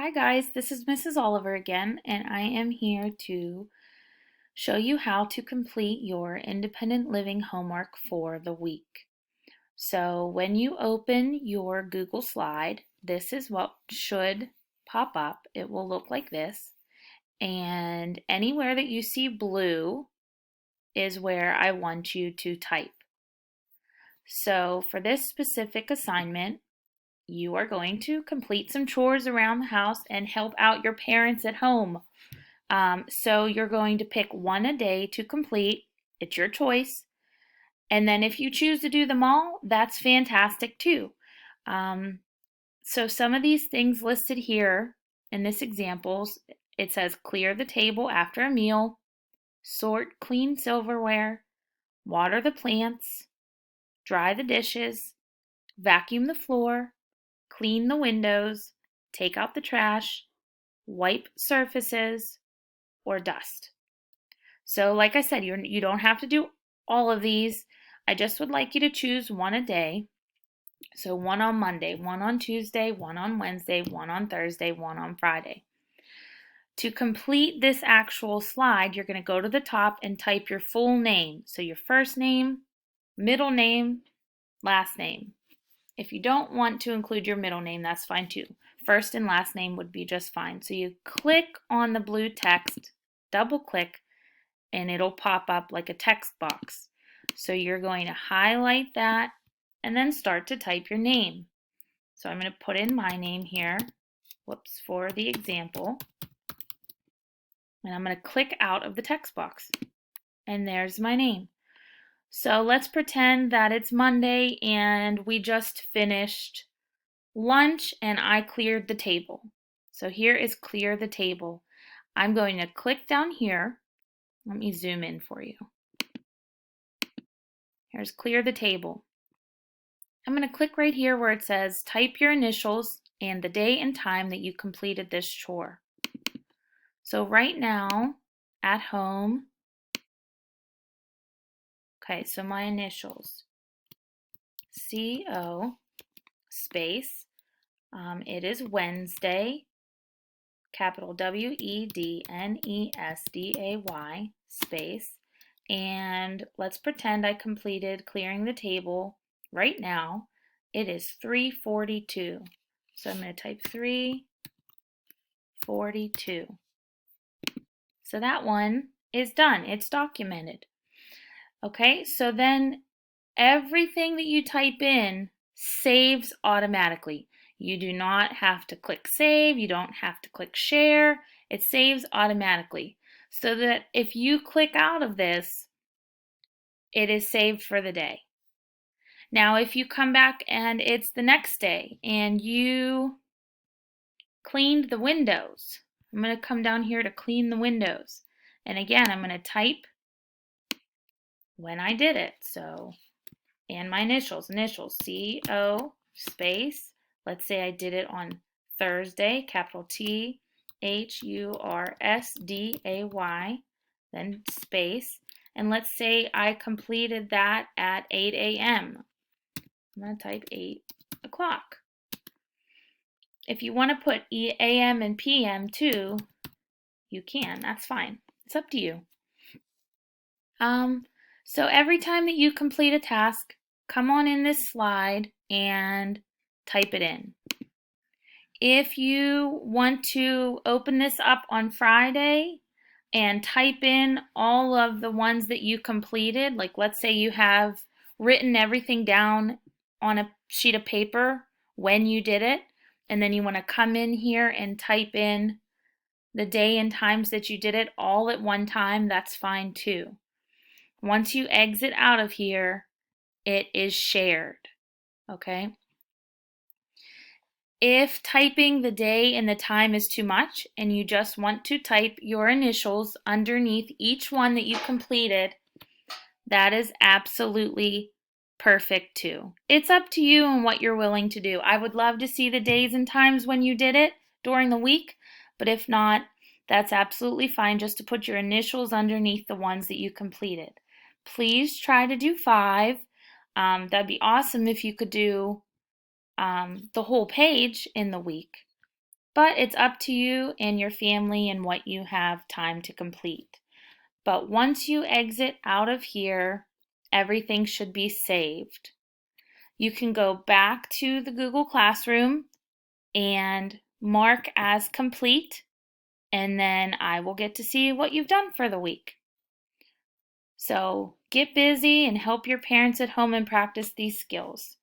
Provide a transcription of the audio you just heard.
Hi guys, this is Mrs. Oliver again, and I am here to show you how to complete your independent living homework for the week. So when you open your Google slide, this is what should pop up. It will look like this, and anywhere that you see blue is where I want you to type. So for this specific assignment, you are going to complete some chores around the house and help out your parents at home. So you're going to pick one a day to complete. It's your choice. And then if you choose to do them all, that's fantastic too. Um, so some of these things listed here in this examples, it says clear the table after a meal, sort clean silverware, water the plants, dry the dishes, vacuum the floor, clean the windows, take out the trash, wipe surfaces, or dust. So like I said, you don't have to do all of these. I just would like you to choose one a day. So one on Monday, one on Tuesday, one on Wednesday, one on Thursday, one on Friday. To complete this actual slide, you're going to go to the top and type your full name. So your first name, middle name, last name. If you don't want to include your middle name, that's fine too. First and last name would be just fine. So you click on the blue text, double click, and it'll pop up like a text box. So you're going to highlight that and then start to type your name. So I'm going to put in my name here, whoops, for the example. And I'm going to click out of the text box. And there's my name. So let's pretend that it's Monday and we just finished lunch and I cleared the table. So here is clear the table. I'm going to click down here. Let me zoom in for you. Here's clear the table. I'm going to click right here where it says type your initials and the day and time that you completed this chore. So right now at home, okay, so my initials, CO space, it is Wednesday, capital WEDNESDAY space, and let's pretend I completed clearing the table right now. It is 3:42. So I'm going to type 3:42. So that one is done. It's documented. Okay, so then everything that you type in saves automatically. You do not have to click save. You don't have to click share. It saves automatically. So that if you click out of this, it is saved for the day. Now, if you come back and it's the next day and you cleaned the windows, I'm going to come down here to clean the windows. And again, I'm going to type when I did it. So, and my initials, CO space. Let's say I did it on Thursday, capital THURSDAY, then space. And let's say I completed that at 8 a.m. I'm going to type 8 o'clock. If you want to put AM and PM too, you can. That's fine. It's up to you. So every time that you complete a task, come on in this slide and type it in. If you want to open this up on Friday and type in all of the ones that you completed, like let's say you have written everything down on a sheet of paper when you did it, and then you want to come in here and type in the day and times that you did it all at one time, that's fine too. Once you exit out of here, it is shared, okay? If typing the day and the time is too much and you just want to type your initials underneath each one that you completed, that is absolutely perfect too. It's up to you and what you're willing to do. I would love to see the days and times when you did it during the week, but if not, that's absolutely fine just to put your initials underneath the ones that you completed. Please try to do 5. That'd be awesome if you could do the whole page in the week. but it's up to you and your family and what you have time to complete. But once you exit out of here, everything should be saved. You can go back to the Google Classroom and mark as complete, and then I will get to see what you've done for the week. So get busy and help your parents at home and practice these skills.